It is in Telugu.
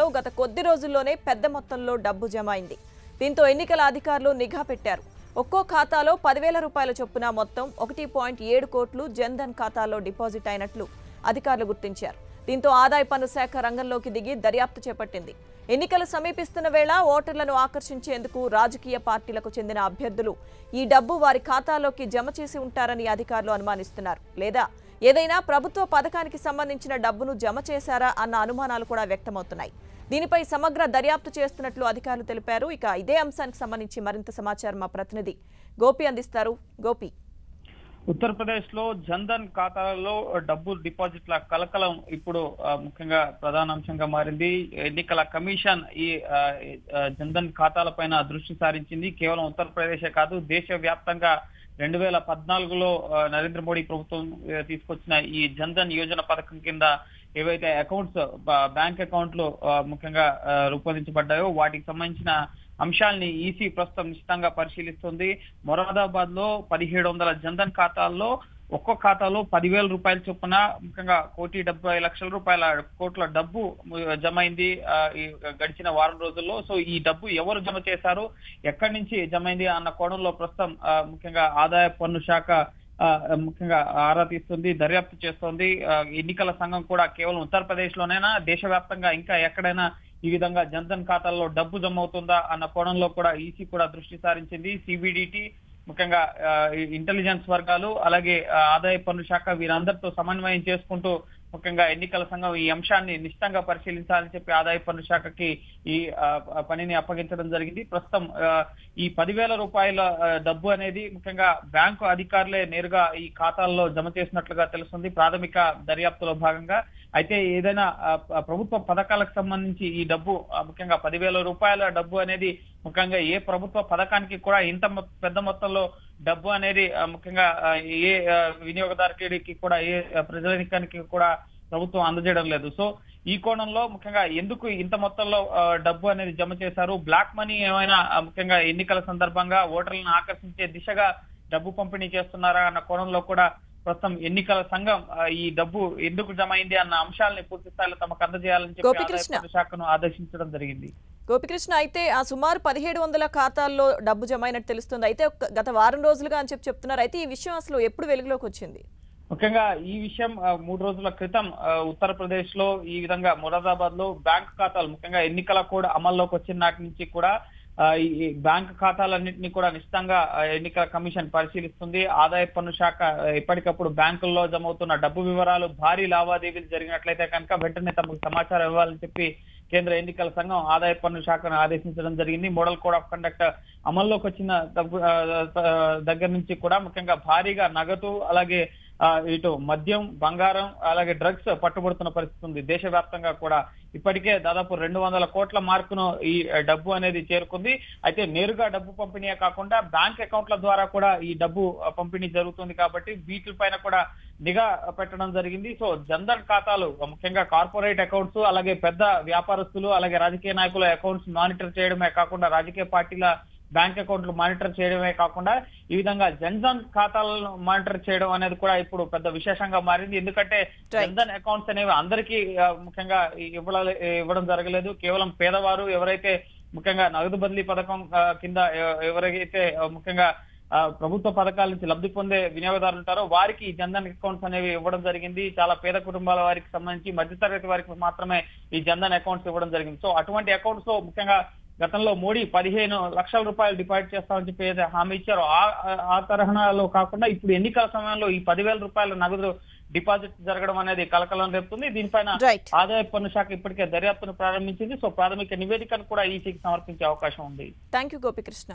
ఖాతాల్లో గత కొద్ది రోజుల్లోనే పెద్ద మొత్తంలో డబ్బు జమ అయింది. దీంతో ఎన్నికల అధికారులు నిఘా పెట్టారు. ఒక్కో ఖాతాలో 10,000 రూపాయల చొప్పున మొత్తం 1.7 కోట్లు జన్ధన్ ఖాతాలో డిపాజిట్ అయినట్లు అధికారులు గుర్తించారు. దీంతో ఆదాయ పన్ను శాఖ రంగంలోకి దిగి దర్యాప్తు చేపట్టింది. ఎన్నికలు సమీపిస్తున్న వేళ ఓటర్లను ఆకర్షించేందుకు రాజకీయ పార్టీలకు చెందిన అభ్యర్థులు ఈ డబ్బు వారి ఖాతాలోకి జమ చేసి ఉంటారని అధికారులు అనుమానిస్తున్నారు. లేదా ఏదైనా ప్రభుత్వ పథకానికి సంబంధించిన డబ్బును జమ చేశారా అన్న అనుమానాలు కూడా వ్యక్తమవుతున్నాయి. దీనిపై సమగ్ర దర్యాప్తు చేస్తున్నట్లు అధికారులు తెలిపారు. ఇక ఇదే అంశానికి సంబంధించి మరింత సమాచారం మా ప్రతినిధి గోపి అందిస్తారు. గోపి, ఉత్తరప్రదేశ్ లో జన్ధన్ ఖాతాలలో డబ్బు డిపాజిట్ల కలకలం ఇప్పుడు ముఖ్యంగా ప్రధాన అంశంగా మారింది. ఎన్నికల కమిషన్ ఈ జన్ధన్ ఖాతాలపైన దృష్టి సారించింది. కేవలం ఉత్తరప్రదేశే కాదు, దేశవ్యాప్తంగా 2014లో నరేంద్ర మోడీ ప్రభుత్వం తీసుకొచ్చిన ఈ జన్ధన్ యోజన పథకం కింద ఏవైతే అకౌంట్స్, బ్యాంక్ అకౌంట్లు ముఖ్యంగా రూపొందించబడ్డాయో వాటికి సంబంధించిన అంశాలని ఈసీ ప్రస్తుతం నిశ్చితంగా పరిశీలిస్తుంది. మొరాదాబాద్ లో 1700 జన్ధన్ ఖాతాల్లో ఒక్కో ఖాతాలో 10,000 రూపాయల చొప్పున ముఖ్యంగా 1,70,00,000 డబ్బు జమ అయింది ఈ గడిచిన వారం రోజుల్లో. సో ఈ డబ్బు ఎవరు జమ చేశారు, ఎక్కడి నుంచి జమ అయింది అన్న కోణంలో ప్రస్తుతం ముఖ్యంగా ఆదాయ పన్ను శాఖ ముఖ్యంగా ఆరా తీస్తుంది, దర్యాప్తు చేస్తోంది. ఎన్నికల సంఘం కూడా కేవలం ఉత్తరప్రదేశ్ లోనైనా దేశవ్యాప్తంగా ఇంకా ఎక్కడైనా ఈ విధంగా జన్ధన్ ఖాతాల్లో డబ్బు జమ అవుతుందా అన్న కోణంలో కూడా ఈసీ కూడా దృష్టి సారించింది. సిబిడిటి ముఖ్యంగా ఇంటెలిజెన్స్ వర్గాలు అలాగే ఆదాయ పన్ను శాఖ వీరందరితో సమన్వయం చేసుకుంటూ ముఖ్యంగా ఎన్నికల సంఘం ఈ అంశాన్ని నిశ్చితంగా పరిశీలించాలని చెప్పి ఆదాయ పన్ను శాఖకి ఈ పనిని అప్పగించడం జరిగింది. ప్రస్తుతం ఈ 10,000 రూపాయల డబ్బు అనేది ముఖ్యంగా బ్యాంకు అధికారులే నేరుగా ఈ ఖాతాల్లో జమ చేసినట్లుగా తెలుస్తుంది ప్రాథమిక దర్యాప్తులో భాగంగా. అయితే ఏదైనా ప్రభుత్వ పథకాలకు సంబంధించి ఈ డబ్బు ముఖ్యంగా 10,000 రూపాయల డబ్బు అనేది ముఖ్యంగా ఏ ప్రభుత్వ పథకానికి కూడా ఇంత పెద్ద మొత్తంలో డబ్బు అనేది ముఖ్యంగా ఏ వినియోగదారుడికి కూడా ఏ ప్రజానికానికి కూడా ప్రభుత్వం అందజేయడం లేదు. సో ఈ కోణంలో ముఖ్యంగా ఎందుకు ఇంత మొత్తంలో డబ్బు అనేది జమ చేశారు, బ్లాక్ మనీ ఏమైనా ముఖ్యంగా ఎన్నికల సందర్భంగా ఓటర్లను ఆకర్షించే దిశగా డబ్బు పంపిణీ చేస్తున్నారా అన్న కోణంలో కూడా ప్రస్తుతం ఎన్నికల సంఘం ఈ డబ్బు ఎందుకు జమ అయింది అన్న అంశాలని పూర్తి స్థాయిలో తమకు అందజేయాలని చెప్పి ఆదాయ పన్ను శాఖను ఆదేశించడం జరిగింది. గోపికృష్ణ, అయితే ఆ సుమారు 1,700 ఖాతాల్లో డబ్బు జమ అయినట్టు తెలుస్తుంది. అయితే గత వారం రోజులుగా అని చెప్తున్నారు. అయితే ఈ విషయం అసలు ఎప్పుడు వెలుగులోకి వచ్చింది? ముఖ్యంగా ఈ విషయం 3 రోజుల క్రితం ఉత్తరప్రదేశ్ లో ఈ విధంగా మొరాదాబాద్ లో బ్యాంక్ ఖాతాలు ముఖ్యంగా ఎన్నికల కోడ్ అమల్లోకి వచ్చిన నాటి నుంచి కూడా ఈ బ్యాంక్ ఖాతాలన్నింటినీ కూడా నిశ్చితంగా ఎన్నికల కమిషన్ పరిశీలిస్తుంది. ఆదాయ పన్ను శాఖ ఎప్పటికప్పుడు బ్యాంకుల్లో జమ అవుతున్న డబ్బు వివరాలు, భారీ లావాదేవీలు జరిగినట్లయితే కనుక వెంటనే తమకు సమాచారం ఇవ్వాలని చెప్పి కేంద్ర ఎన్నికల సంఘం ఆదాయ పన్ను శాఖను ఆదేశించడం జరిగింది. మోడల్ కోడ్ ఆఫ్ కండక్ట్ అమల్లోకి వచ్చిన దగ్గర నుంచి కూడా ముఖ్యంగా భారీగా నగదు అలాగే ఇటు మద్యం, బంగారం అలాగే డ్రగ్స్ పట్టుబడుతున్న పరిస్థితి ఉంది. దేశవ్యాప్తంగా కూడా ఇప్పటికే దాదాపు 200 కోట్ల మార్కును ఈ డబ్బు అనేది చేరుకుంది. అయితే నేరుగా డబ్బు పంపిణీయే కాకుండా బ్యాంక్ అకౌంట్ల ద్వారా కూడా ఈ డబ్బు పంపిణీ జరుగుతుంది కాబట్టి వీటిపైన కూడా నిఘా పెట్టడం జరిగింది. సో జన్ధన్ ఖాతాలు ముఖ్యంగా కార్పొరేట్ అకౌంట్స్ అలాగే పెద్ద వ్యాపారస్తులు అలాగే రాజకీయ నాయకుల అకౌంట్స్ మానిటర్ చేయడమే కాకుండా రాజకీయ పార్టీల బ్యాంక్ అకౌంట్లు మానిటర్ చేయడమే కాకుండా ఈ విధంగా జన్ధన్ ఖాతాలను మానిటర్ చేయడం అనేది కూడా ఇప్పుడు పెద్ద విశేషంగా మారింది. ఎందుకంటే జన్ధన్ అకౌంట్స్ అనేవి అందరికీ ముఖ్యంగా ఇవ్వడం జరగలేదు. కేవలం పేదవారు ఎవరైతే ముఖ్యంగా నగదు బదిలీ పథకం కింద ఎవరైతే ముఖ్యంగా ప్రభుత్వ పథకాల నుంచి లబ్ధి పొందే వినియోగదారులు ఉంటారో వారికి జన్ధన్ అకౌంట్స్ అనేవి ఇవ్వడం జరిగింది. చాలా పేద కుటుంబాల వారికి సంబంధించి మధ్యతరగతి వారికి మాత్రమే ఈ జన్ధన్ అకౌంట్స్ ఇవ్వడం జరిగింది. సో అటువంటి అకౌంట్స్ లో ముఖ్యంగా గతంలో మోడీ 15 లక్షల రూపాయలు డిపాజిట్ చేస్తామని చెప్పి ఏదైతే హామీ ఇచ్చారో ఆ తరహాలో కాకుండా ఇప్పుడు ఎన్నికల సమయంలో ఈ 10,000 రూపాయల నగదు డిపాజిట్ జరగడం అనేది కలకలం రేపుతుంది. దీనిపైన ఆదాయ పన్ను శాఖ ఇప్పటికే దర్యాప్తును ప్రారంభించింది. సో ప్రాథమిక నివేదికను కూడా ఈసీకి సమర్పించే అవకాశం ఉంది. థాంక్యూ గోపికృష్ణ.